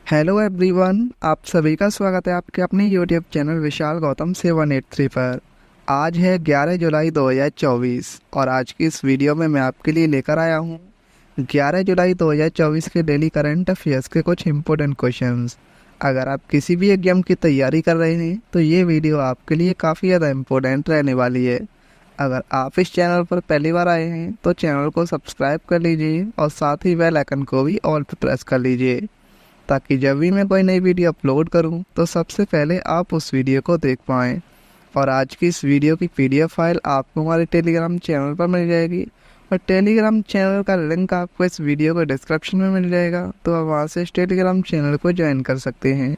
Hello everyone, आप सभी का स्वागत है आपके अपने यूट्यूब चैनल विशाल गौतम 783 पर। आज है 11 जुलाई 2024 और आज की इस वीडियो में मैं आपके लिए लेकर आया हूँ 11 जुलाई 2024 के डेली करंट अफेयर्स के कुछ इम्पोर्टेंट क्वेश्चंस। अगर आप किसी भी एग्जाम की तैयारी कर रहे हैं तो ये वीडियो आपके लिए काफ़ी ज़्यादा इम्पोर्टेंट रहने वाली है। अगर आप इस चैनल पर पहली बार आए हैं तो चैनल को सब्सक्राइब कर लीजिए और साथ ही बेल आइकन को भी ऑल पर प्रेस कर लीजिए, ताकि जब भी मैं कोई नई वीडियो अपलोड करूं तो सबसे पहले आप उस वीडियो को देख पाएँ। और आज की इस वीडियो की पीडीएफ फाइल आपको हमारे टेलीग्राम चैनल पर मिल जाएगी और टेलीग्राम चैनल का लिंक आपको इस वीडियो के डिस्क्रिप्शन में मिल जाएगा, तो आप वहां से इस टेलीग्राम चैनल को ज्वाइन कर सकते हैं।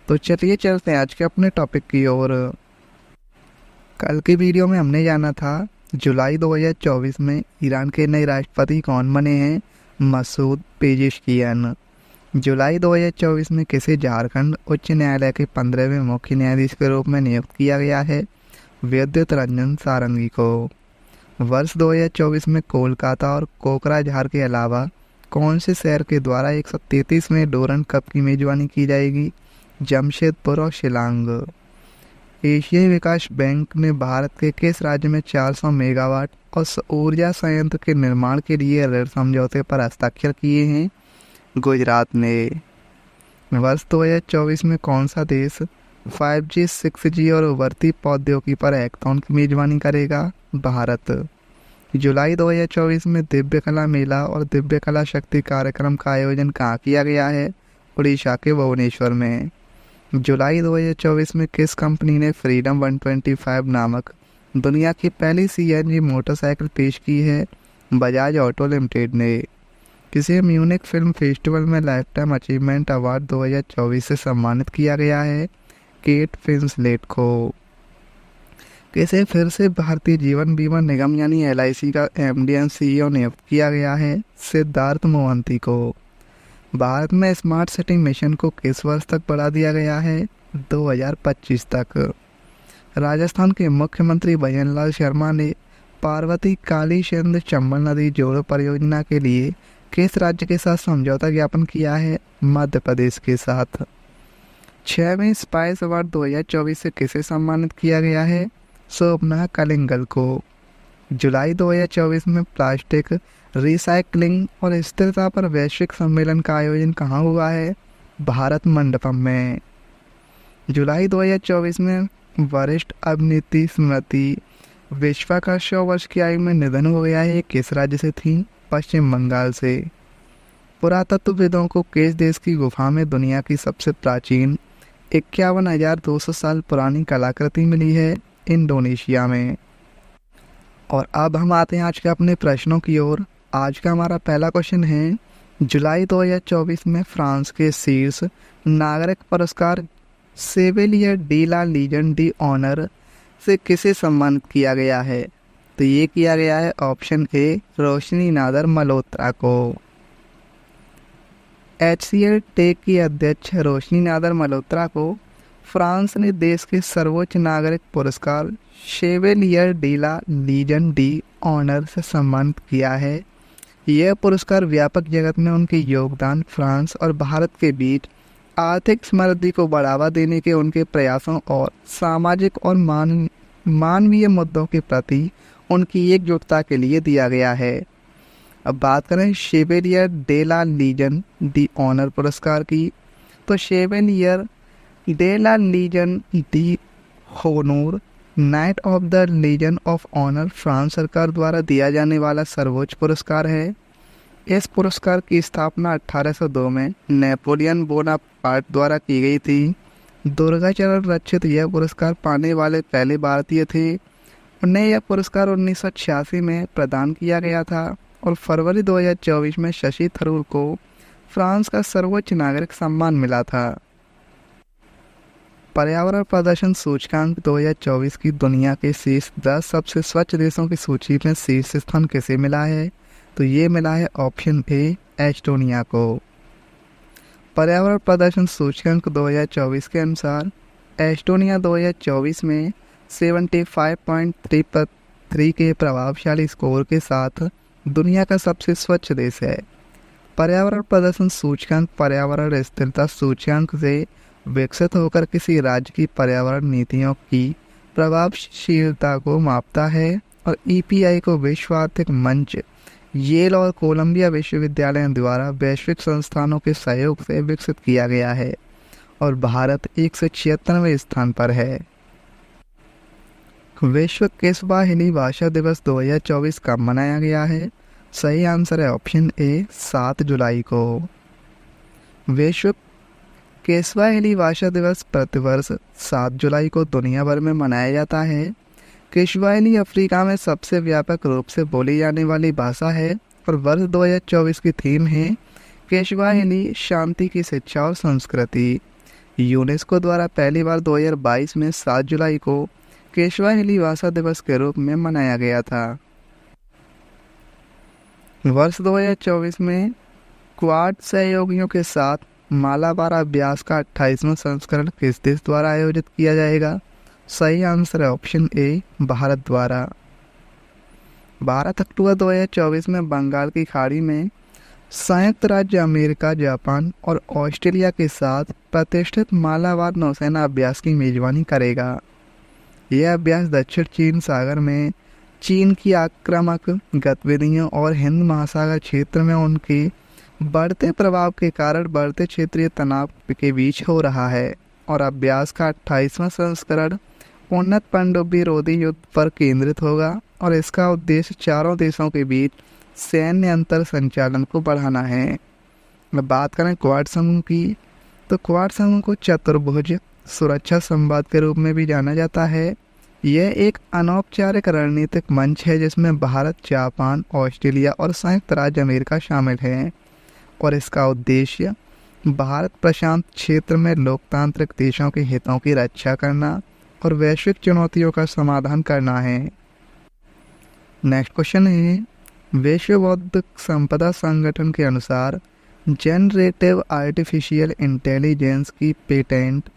तो चलिए चलते हैं आज के अपने टॉपिक की ओर। कल की वीडियो में हमने जाना था जुलाई 2024 में ईरान के नए राष्ट्रपति कौन बने हैं। Masoud Pezeshkian. जुलाई 2024 में किसे झारखंड उच्च न्यायालय के 15वें मुख्य न्यायाधीश के रूप में नियुक्त किया गया है। विद्युत रंजन सारंगी को। वर्ष 2024 में कोलकाता और कोकराझार के अलावा कौन से शहर के द्वारा 133वें डोरंड कप की मेजबानी की जाएगी। जमशेदपुर और शिलांग। एशियाई विकास बैंक ने भारत के किस राज्य में 400 मेगावाट और ऊर्जा संयंत्र के निर्माण के लिए ऋण समझौते पर हस्ताक्षर किए हैं। गुजरात ने। वर्ष 2024 में कौन सा देश 5G 6G और उभरती प्रौद्योगिकी पर हैकाथॉन की मेजबानी करेगा। भारत। जुलाई 2024 में दिव्य कला मेला और दिव्य कला शक्ति कार्यक्रम का आयोजन कहाँ किया गया है। उड़ीसा के भुवनेश्वर में। जुलाई 2024 में किस कंपनी ने फ्रीडम 125 नामक दुनिया की पहली CNG मोटरसाइकिल पेश की है। बजाज ऑटो लिमिटेड ने। किसे म्यूनिक फिल्म फेस्टिवल में लाइफ टाइम अचीवमेंट अवार्ड 2024 से सम्मानित किया गया है। केट विंसलेट को। किसे फिर से भारतीय जीवन बीमा निगम यानी LIC का MD एंड CEO नियुक्त किया गया है। सिद्धार्थ मोहंती को। भारत में स्मार्ट सिटी मिशन को किस वर्ष तक बढ़ा दिया गया है। 2025 तक। राजस्थान के मुख्यमंत्री भजन लाल शर्मा ने पार्वती काली सिंध चंबल नदी जोड़ो परियोजना के लिए किस राज्य के साथ समझौता ज्ञापन किया है। मध्य प्रदेश के साथ। 6वें स्पाइस अवार्ड 2024 से किसे सम्मानित किया गया है। शोभना कलिंगल को। जुलाई 2024 में प्लास्टिक रिसाइकलिंग और स्थिरता पर वैश्विक सम्मेलन का आयोजन कहाँ हुआ है। भारत मंडपम में। जुलाई 2024 में वरिष्ठ अभिनेत्री स्मृति विश्वा का 100 वर्ष की आयु में निधन हो गया है। किस राज्य से थी। पश्चिम बंगाल से। पुरातत्वविदों को किस देश की गुफा में दुनिया की सबसे प्राचीन 51,200 साल पुरानी कलाकृति मिली है। इंडोनेशिया में। और अब हम आते हैं आज के अपने प्रश्नों की ओर। आज का हमारा पहला क्वेश्चन है, जुलाई 2024 में फ्रांस के शीर्ष नागरिक पुरस्कार सेवेलियर डी ला लीजन डी ऑनर से किसे सम्मानित किया गया है। तो ये किया गया है ऑप्शन ए रोशनी नादर मल्होत्रा को। HCL टेक की अध्यक्ष रोशनी नादर मल्होत्रा को फ्रांस ने देश के सर्वोच्च नागरिक पुरस्कार शेवेलियर डी ला लीजन डी ऑनर से सम्मानित किया है। यह पुरस्कार व्यापक जगत में उनके योगदान, फ्रांस और भारत के बीच आर्थिक समृद्धि को बढ़ावा देने के उनके प्रयासों और सामाजिक और मानवीय मुद्दों के प्रति उनकी एकजुटता के लिए दिया गया है। अब बात करें Chevalier de la Legion d' honneur पुरस्कार की, तो Chevalier de la Legion d' honneur knight of the Legion of Honour France सरकार द्वारा दिया जाने वाला सर्वोच्च पुरस्कार है। इस पुरस्कार की स्थापना 1802 में नेपोलियन बोनापार्ट द्वारा की गई थी। दुर्गाचरण रक्षित यह पुरस्कार पाने वाले पहले भारतीय थे। उन्हें यह पुरस्कार 1986 में प्रदान किया गया था और फरवरी 2024 में शशि थरूर को फ्रांस का सर्वोच्च नागरिक सम्मान मिला था। पर्यावरण प्रदर्शन सूचकांक 2024 की दुनिया के शीर्ष 10 सबसे स्वच्छ देशों की सूची में शीर्ष स्थान किसे मिला है। तो ये मिला है ऑप्शन ए एस्टोनिया को। पर्यावरण प्रदर्शन सूचकांक 2024 के अनुसार एस्टोनिया 2024 में 75.3 के प्रभावशाली स्कोर के साथ दुनिया का सबसे स्वच्छ देश है। पर्यावरण प्रदर्शन सूचकांक पर्यावरण स्थिरता सूचकांक से विकसित होकर किसी राज्य की पर्यावरण नीतियों की प्रभावशीलता को मापता है। और ईपीआई को विश्व आर्थिक मंच, येल और कोलंबिया विश्वविद्यालयों द्वारा वैश्विक संस्थानों के सहयोग से विकसित किया गया है और भारत 176वें स्थान पर है। विश्व किस्वाहिली भाषा दिवस 2024 कब मनाया गया है? सही आंसर है ऑप्शन ए 7 जुलाई को। विश्व किस्वाहिली भाषा दिवस प्रतिवर्ष 7 जुलाई को दुनिया भर में मनाया जाता है। किस्वाहिली अफ्रीका में सबसे व्यापक रूप से बोली जाने वाली भाषा है और वर्ष 2024 की थीम है किस्वाहिली शांति की शिक्षा और संस्कृति। यूनेस्को द्वारा पहली बार 2022 में 7 जुलाई को किस्वाहिली भाषा दिवस के रूप में मनाया गया था। वर्ष 2024 में क्वाड सहयोगियों के साथ मालाबार अभ्यास का 28वां संस्करण किस देश द्वारा आयोजित किया जाएगा? सही आंसर है ऑप्शन ए भारत द्वारा। 12 अक्टूबर 2024 में बंगाल की खाड़ी में संयुक्त राज्य अमेरिका, जापान और ऑस्ट्रेलिया के साथ प्रतिष्ठित मालाबार नौसेना अभ्यास की मेजबानी करेगा। यह अभ्यास दक्षिण चीन सागर में चीन की आक्रामक गतिविधियों और हिंद महासागर क्षेत्र में उनके बढ़ते प्रभाव के कारण बढ़ते क्षेत्रीय तनाव के बीच हो रहा है और अभ्यास का 28वां संस्करण उन्नत पनडुब्बी रोधी युद्ध पर केंद्रित होगा और इसका उद्देश्य चारों देशों के बीच सैन्य अंतर संचालन को बढ़ाना है। अब बात करें क्वाड समूह की, तो क्वाड समूह को चतुर्भुज सुरक्षा संवाद के रूप में भी जाना जाता है। यह एक अनौपचारिक रणनीतिक मंच है जिसमें भारत, जापान, ऑस्ट्रेलिया और संयुक्त राज्य अमेरिका शामिल हैं और इसका उद्देश्य भारत प्रशांत क्षेत्र में लोकतांत्रिक देशों के हितों की रक्षा करना और वैश्विक चुनौतियों का समाधान करना है। नेक्स्ट क्वेश्चन है, विश्व बौद्धिक संपदा संगठन के अनुसार जनरेटिव आर्टिफिशियल इंटेलिजेंस की पेटेंट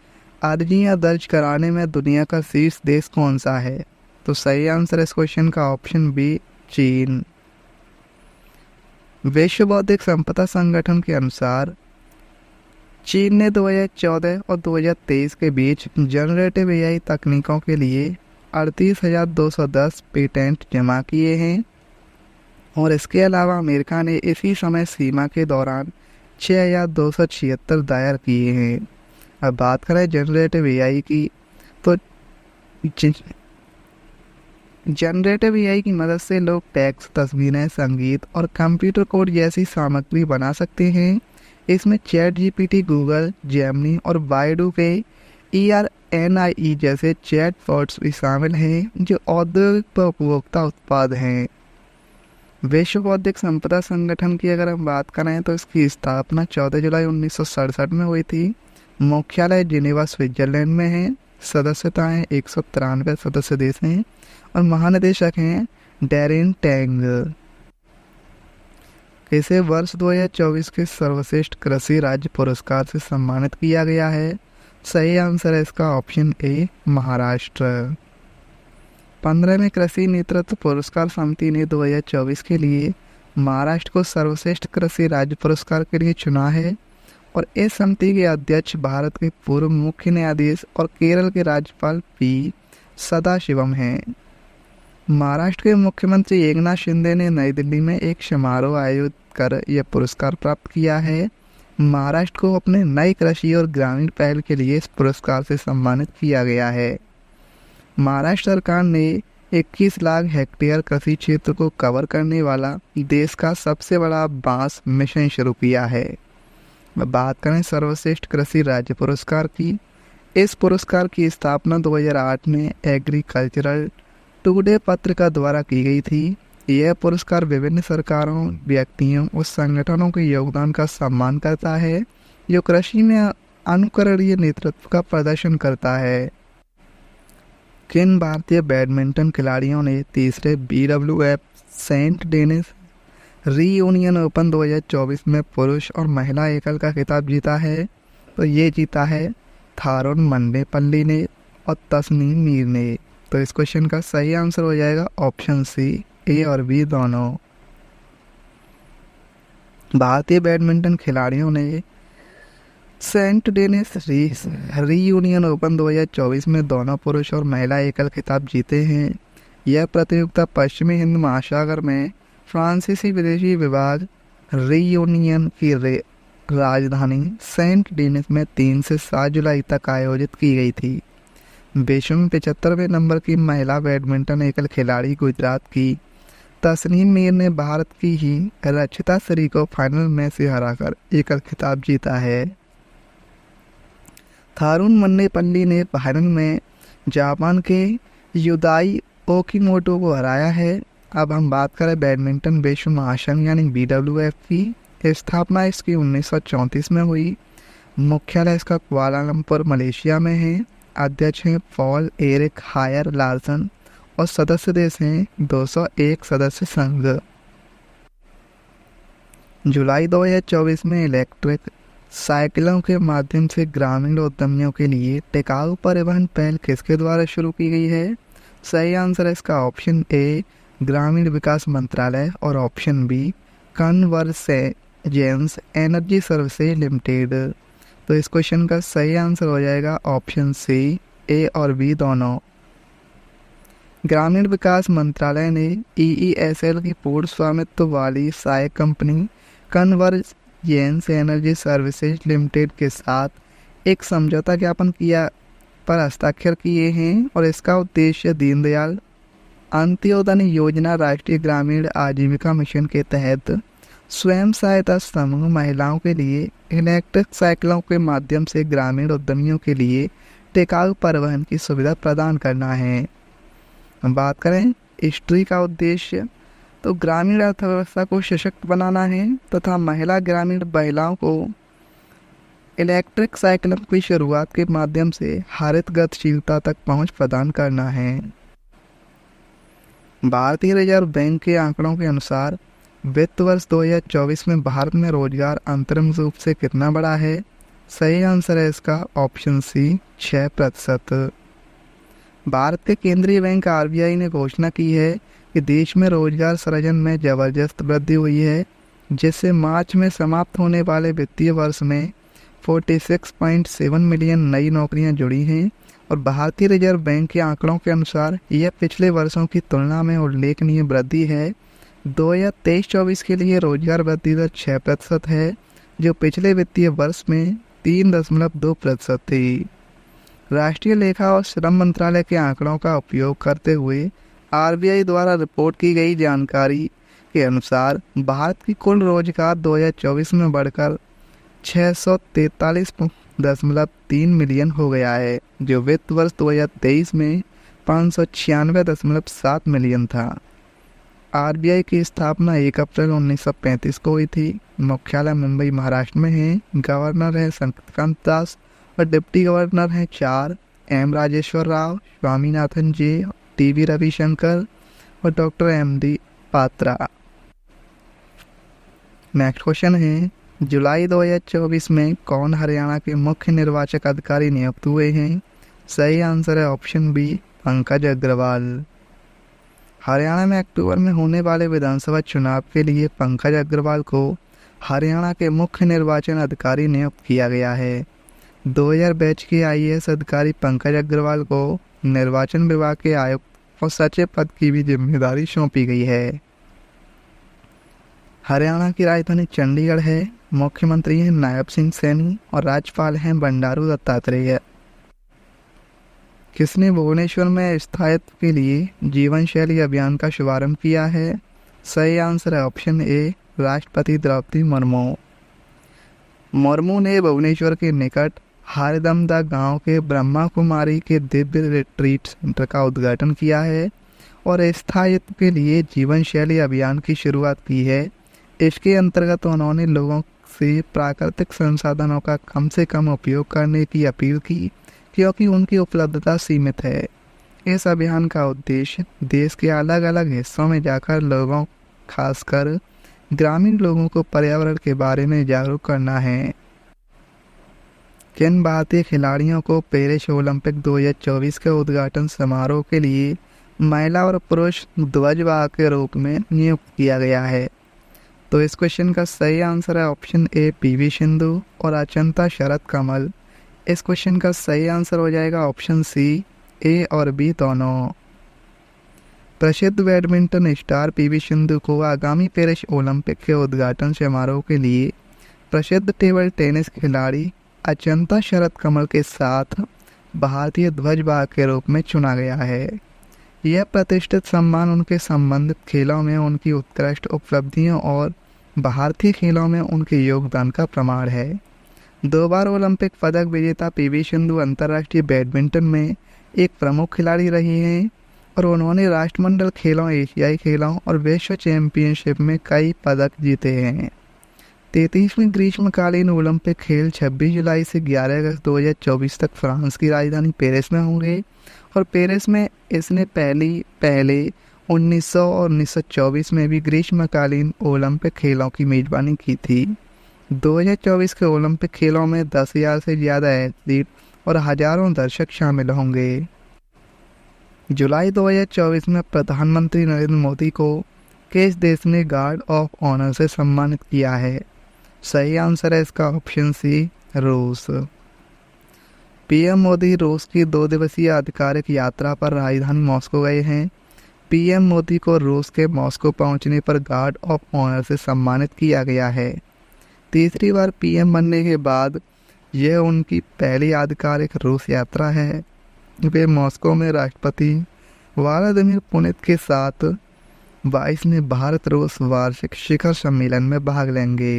अर्जियां दर्ज कराने में दुनिया का शीर्ष देश कौन सा है? तो सही आंसर इस क्वेश्चन का ऑप्शन बी चीन। विश्व बौद्धिक संपदा संगठन के अनुसार चीन ने 2014 और 2023 के बीच जनरेटिव एआई तकनीकों के लिए 38,210 पेटेंट जमा किए हैं और इसके अलावा अमेरिका ने इसी समय सीमा के दौरान 6,276 दायर किए हैं। अब बात करें जनरेटिव एआई की, तो जनरेटिव एआई की मदद से लोग टेक्स्ट, तस्वीरें, संगीत और कंप्यूटर कोड जैसी सामग्री बना सकते हैं। इसमें चैट जीपीटी, गूगल, जेमिनी और बाइडू के ERNIE जैसे चैट बॉट्स भी शामिल हैं जो औद्योगिक उपभोक्ता उत्पाद हैं। विश्व बौद्धिक संपदा संगठन की अगर हम बात करें तो इसकी स्थापना 14 जुलाई 1967 में हुई थी। मुख्यालय जिनेवा, स्विट्जरलैंड में है। सदस्यताएं 193 सदस्य देश हैं और महानिदेशक हैं डैरेन टैंग। इसे वर्ष 2024 के सर्वश्रेष्ठ कृषि राज्य पुरस्कार से सम्मानित किया गया है। सही आंसर है इसका ऑप्शन ए महाराष्ट्र। 15वें कृषि नेतृत्व पुरस्कार समिति ने 2024 के लिए महाराष्ट्र को सर्वश्रेष्ठ कृषि राज्य पुरस्कार के लिए चुना है और इस समिति के अध्यक्ष भारत के पूर्व मुख्य न्यायाधीश और केरल के राज्यपाल पी सदाशिवम हैं। महाराष्ट्र के मुख्यमंत्री एकनाथ शिंदे ने नई दिल्ली में एक समारोह आयोजित कर यह पुरस्कार प्राप्त किया है। महाराष्ट्र को अपने नई कृषि और ग्रामीण पहल के लिए इस पुरस्कार से सम्मानित किया गया है। महाराष्ट्र सरकार ने 21 लाख हेक्टेयर कृषि क्षेत्र को कवर करने वाला देश का सबसे बड़ा बांस मिशन शुरू किया है। बात करें सर्वश्रेष्ठ कृषि राज्य पुरस्कार की, इस पुरस्कार की स्थापना 2008 में एग्रीकल्चरल टुडे पत्रिका द्वारा की गई थी। यह पुरस्कार विभिन्न सरकारों, व्यक्तियों और संगठनों के योगदान का सम्मान करता है जो कृषि में अनुकरणीय नेतृत्व का प्रदर्शन करता है। किन भारतीय बैडमिंटन खिलाड़ियों ने तीसरे BWF Saint Denis Reunion Open 2024 में पुरुष और महिला एकल का खिताब जीता है? तो ये जीता है थारुण मन्नेपल्ली ने और तस्नीम मीर ने। तो इस क्वेश्चन का सही आंसर हो जाएगा ऑप्शन सी, ए और बी दोनों। भारतीय बैडमिंटन खिलाड़ियों ने सेंट डेनिस रीयूनियन ओपन 2024 में दोनों पुरुष और महिला एकल खिताब जीते हैं। यह प्रतियोगिता पश्चिमी हिंद महासागर में फ्रांसीसी विदेशी विभाग रीयूनियन की राजधानी सेंट डेनिस में 3 से 7 जुलाई तक आयोजित की गई थी। विश्व में 75वें नंबर की महिला बैडमिंटन एकल खिलाड़ी गुजरात की तस्नीम मीर ने भारत की ही रक्षिता श्री को फाइनल में से हराकर एकल खिताब जीता है। थारुन मन्नेपल्ली ने फाइनल में जापान के युदाई ओकीमोटो को हराया है। अब हम बात करें बैडमिंटन विश्व महासंघ यानी BWF की स्थापना इसकी 1934 में हुई। मुख्यालय इसका कुआलालंपुर मलेशिया में है। अध्यक्ष हैं पॉल एरिक हायर लार्सन और सदस्य देश हैं 201 सदस्य संघ। जुलाई 2024 में इलेक्ट्रिक साइकिलों के माध्यम से ग्रामीण उद्यमियों के लिए टिकाऊ परिवहन पहल किसके द्वारा शुरू की गई है? सही आंसर है इसका ऑप्शन ए ग्रामीण विकास मंत्रालय और option B convergence energy services limited. तो इस क्वेश्चन का सही आंसर हो जाएगा ऑप्शन सी, ए और बी दोनों। ग्रामीण विकास मंत्रालय ने EESL की पूर्ण स्वामित्व वाली सहायक company convergence energy services limited के साथ एक समझौता ज्ञापन किया पर हस्ताक्षर किए हैं और इसका उद्देश्य दीनदयाल अंत्योदय योजना राष्ट्रीय ग्रामीण आजीविका मिशन के तहत स्वयं सहायता समूह महिलाओं के लिए इलेक्ट्रिक साइकिलों के माध्यम से ग्रामीण उद्यमियों के लिए टिकाऊ परिवहन की सुविधा प्रदान करना है। हम बात करें हिस्ट्री का उद्देश्य तो ग्रामीण अर्थव्यवस्था को सशक्त बनाना है तथा ग्रामीण महिलाओं को इलेक्ट्रिक साइकिलों की शुरुआत के माध्यम से हरित गतिशीलता तक पहुंच प्रदान करना है। भारतीय रिजर्व बैंक के आंकड़ों के अनुसार वित्त वर्ष 2024 में भारत में रोजगार अंतरिम रूप से कितना बढ़ा है? सही आंसर है इसका ऑप्शन सी 6%। भारत के केंद्रीय बैंक RBI ने घोषणा की है कि देश में रोजगार सृजन में जबरदस्त वृद्धि हुई है, जिससे मार्च में समाप्त होने वाले वित्तीय वर्ष में 46.7 मिलियन नई नौकरियां जुड़ी हैं और भारतीय रिजर्व बैंक के आंकड़ों के अनुसार यह पिछले वर्षों की तुलना में उल्लेखनीय वृद्धि है। 2023-24 के लिए रोजगार वृद्धि दर 6% है, जो पिछले वित्तीय वर्ष में 3.2% थी। राष्ट्रीय लेखा और श्रम मंत्रालय के आंकड़ों का उपयोग करते हुए RBI द्वारा रिपोर्ट की गई जानकारी के अनुसार भारत की कुल रोजगार 2024 में बढ़कर 643.3 मिलियन हो गया है, जो वित्त वर्ष 2023 में 596.7 मिलियन था। RBI की स्थापना 1 अप्रैल 1935 को हुई थी। मुख्यालय मुंबई महाराष्ट्र में है। गवर्नर है शक्तिकांत दास और डिप्टी गवर्नर हैं 4 M राजेश्वर राव, स्वामीनाथन जे, TV रविशंकर और doctor MD Patra. Next question है जुलाई 2024 में कौन हरियाणा के मुख्य निर्वाचक अधिकारी नियुक्त हुए हैं? सही आंसर है ऑप्शन बी पंकज अग्रवाल। हरियाणा में अक्टूबर में होने वाले विधानसभा चुनाव के लिए पंकज अग्रवाल को हरियाणा के मुख्य निर्वाचन अधिकारी नियुक्त किया गया है। 2000 बैच के IAS अधिकारी पंकज अग्रवाल को निर्वाचन विभाग के आयुक्त और सचिव पद की भी जिम्मेदारी सौंपी गई है। हरियाणा की राजधानी चंडीगढ़ है। मुख्यमंत्री हैं नायब सिंह सैनी और राज्यपाल हैं बंडारू दत्तात्रेय। किसने भुवनेश्वर में स्थायित्व के लिए जीवन शैली अभियान का शुभारंभ किया है? सही आंसर है ऑप्शन ए राष्ट्रपति द्रौपदी मुर्मू। मुर्मू ने भुवनेश्वर के निकट हरदमदा गांव के ब्रह्मा कुमारी के दिव्य रिट्रीट सेंटर का उद्घाटन किया है और स्थायित्व के लिए जीवन शैली अभियान की शुरुआत की है। इसके अंतर्गत उन्होंने लोगों से प्राकृतिक संसाधनों का कम से कम उपयोग करने की अपील की, क्योंकि उनकी उपलब्धता सीमित है। इस अभियान का उद्देश्य देश के अलग अलग हिस्सों में जाकर लोगों, खासकर ग्रामीण लोगों को पर्यावरण के बारे में जागरूक करना है। किन भारतीय खिलाड़ियों को पेरिस ओलंपिक 2024 के उद्घाटन समारोह के लिए महिला और पुरुष ध्वजवाहक के रूप में नियुक्त किया गया है? तो इस क्वेश्चन का सही आंसर है ऑप्शन ए पीवी सिंधु और अचंता शरद कमल। इस क्वेश्चन का सही आंसर हो जाएगा ऑप्शन सी, ए और बी दोनों। प्रसिद्ध बैडमिंटन स्टार पीवी सिंधु को आगामी पेरिस ओलंपिक के उद्घाटन समारोह के लिए प्रसिद्ध टेबल टेनिस खिलाड़ी अचंता शरद कमल के साथ भारतीय ध्वजवाहक के रूप में चुना गया है। यह प्रतिष्ठित सम्मान उनके संबंधित खेलों में उनकी उत्कृष्ट उपलब्धियों और भारतीय खेलों में उनके योगदान का प्रमाण है। 2 बार ओलंपिक पदक विजेता पीवी सिंधु अंतर्राष्ट्रीय बैडमिंटन में एक प्रमुख खिलाड़ी रही हैं और उन्होंने राष्ट्रमंडल खेलों, एशियाई खेलों और विश्व चैंपियनशिप में कई पदक जीते हैं। 33वें ग्रीष्मकालीन ओलंपिक खेल 26 जुलाई से 11 अगस्त 2024 तक फ्रांस की राजधानी पेरिस में होंगे और पेरिस में इसने पहले 1900 और 1924 में भी ग्रीष्मकालीन ओलंपिक खेलों की मेजबानी की थी। 2024 के ओलंपिक खेलों में 10,000 से ज़्यादा एथलीट और हजारों दर्शक शामिल होंगे। जुलाई 2024 में प्रधानमंत्री नरेंद्र मोदी को किस देश ने गार्ड ऑफ ऑनर से सम्मानित किया है? सही आंसर है इसका ऑप्शन सी, रूस। पीएम मोदी रूस की 2 दिवसीय आधिकारिक यात्रा पर राजधानी मॉस्को गए हैं। पीएम मोदी को रूस के मॉस्को पहुंचने पर गार्ड ऑफ ऑनर से सम्मानित किया गया है। तीसरी बार पीएम बनने के बाद यह उनकी पहली आधिकारिक रूस यात्रा है। वे मॉस्को में राष्ट्रपति व्लादिमीर पुतिन के साथ 22वें भारत रूस वार्षिक शिखर सम्मेलन में भाग लेंगे।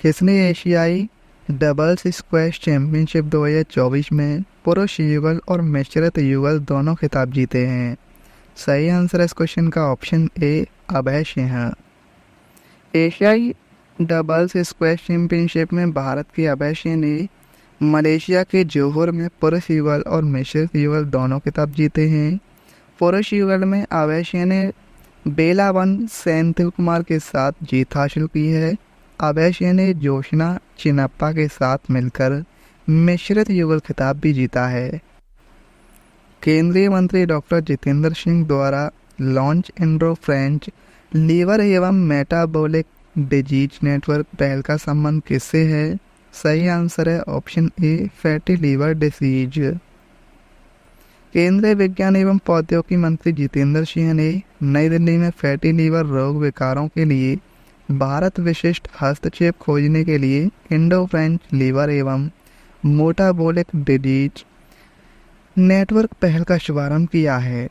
किसने एशियाई डबल्स स्क्वैश चैंपियनशिप 2024 में पुरुष युगल और मिश्रित युगल दोनों खिताब जीते हैं? सही आंसर है इस क्वेश्चन का ऑप्शन ए, अभय सिंह। एशियाई डबल्स स्क्वैश चैंपियनशिप में भारत के अभय सिंह ने मलेशिया के जोहोर में पुरुष युगल और मिश्रित युगल दोनों खिताब जीते हैं। पुरुष युगल में अभय सिंह ने बेलावन सेंथिल कुमार के साथ जीत हासिल की है। अभय सिंह ने जोशना चिनप्पा के साथ मिलकर मिश्रित युगल खिताब भी जीता है। केंद्रीय मंत्री डॉक्टर जितेंद्र सिंह द्वारा लॉन्च इंडो फ्रेंच लीवर एवं मेटाबॉलिक डिजीज नेटवर्क पहल का संबंध किससे है? सही आंसर है option A, fatty liver disease. केंद्रीय विज्ञान एवं प्रौद्योगिकी मंत्री जितेंद्र सिंह ने नई दिल्ली में फैटी लीवर रोग विकारों के लिए भारत विशिष्ट हस्तक्षेप खोजने के लिए इंडो फ्रेंच लीवर एवं मेटाबॉलिक डिजीज नेटवर्क पहल का शुभारंभ किया है।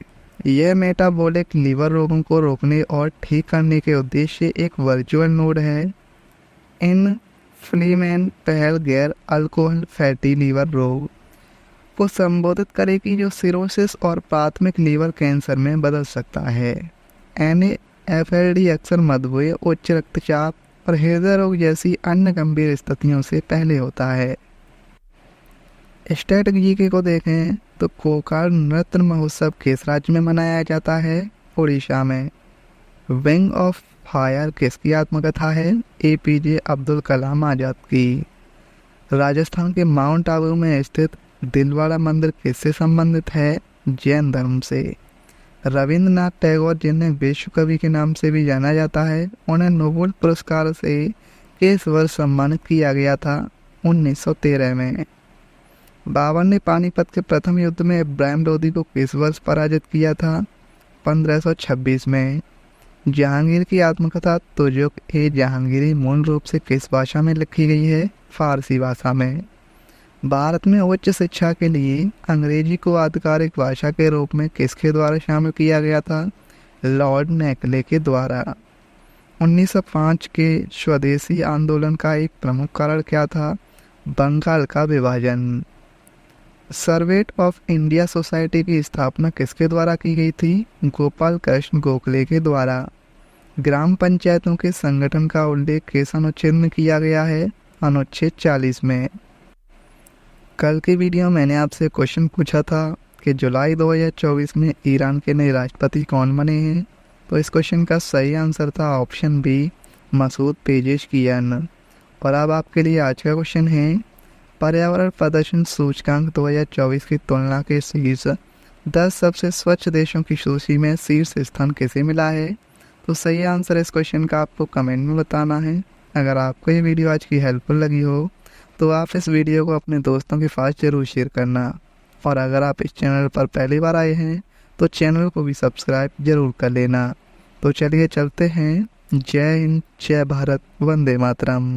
यह मेटाबॉलिक लीवर रोगों को रोकने और ठीक करने के उद्देश्य से एक वर्चुअल नोड है। इन फ्लीमैन पहल गैर अल्कोहल फैटी लीवर रोग को संबोधित करेगी जो सिरोसिस और प्राथमिक लीवर कैंसर में बदल सकता है। NAFLD अक्सर मधुमेह, उच्च रक्तचाप और हृदय रोग जैसी अन्य गंभीर स्थितियों से पहले होता है। स्टेट जीके को देखें तो कोकार नृत्य महोत्सव किस राज्य में मनाया जाता है? उड़ीसा में। विंग ऑफ फायर किसकी आत्मकथा है? APJ अब्दुल कलाम आज़ाद की। राजस्थान के माउंट आबू में स्थित दिलवाड़ा मंदिर किससे संबंधित है? जैन धर्म से। रविंद्रनाथ टैगोर, जिन्हें विश्व कवि के नाम से भी जाना जाता है, उन्हें नोबेल पुरस्कार से किस वर्ष सम्मानित किया गया था? 1913 में। बाबर ने पानीपत के प्रथम युद्ध में इब्राहिम लोदी को किस वर्ष पराजित किया था? 1526 में। जहांगीर की आत्मकथा तुजुक ए जहांगीरी मूल रूप से किस भाषा में लिखी गई है? फारसी भाषा में। भारत में उच्च शिक्षा के लिए अंग्रेजी को आधिकारिक भाषा के रूप में किसके द्वारा शामिल किया गया था? लॉर्ड मैकले के द्वारा। 1905 के स्वदेशी आंदोलन का एक प्रमुख कारण क्या था? बंगाल का विभाजन। सर्वेट ऑफ इंडिया सोसाइटी की स्थापना किसके द्वारा की गई थी? गोपाल कृष्ण गोखले के द्वारा। ग्राम पंचायतों के संगठन का उल्लेख किस अनुच्छेद में किया गया है? अनुच्छेद 40 में। कल की वीडियो मैंने आपसे क्वेश्चन पूछा था कि जुलाई 2024 में ईरान के नए राष्ट्रपति कौन बने हैं? तो इस क्वेश्चन का सही आंसर था ऑप्शन बी, मसूद पेजेशकियान। और अब आपके लिए आज का क्वेश्चन है, पर्यावरण प्रदर्शन सूचकांक 2024 की तुलना के शीर्ष 10 सबसे स्वच्छ देशों की सूची में शीर्ष स्थान किसे मिला है? तो सही आंसर इस क्वेश्चन का आपको कमेंट में बताना है। अगर आपको ये वीडियो आज की हेल्पफुल लगी हो तो आप इस वीडियो को अपने दोस्तों के पास ज़रूर शेयर करना। और अगर आप इस चैनल पर पहली बार आए हैं तो चैनल को भी सब्सक्राइब ज़रूर कर लेना। तो चलिए चलते हैं। जय हिंद, जय भारत, वंदे मातरम।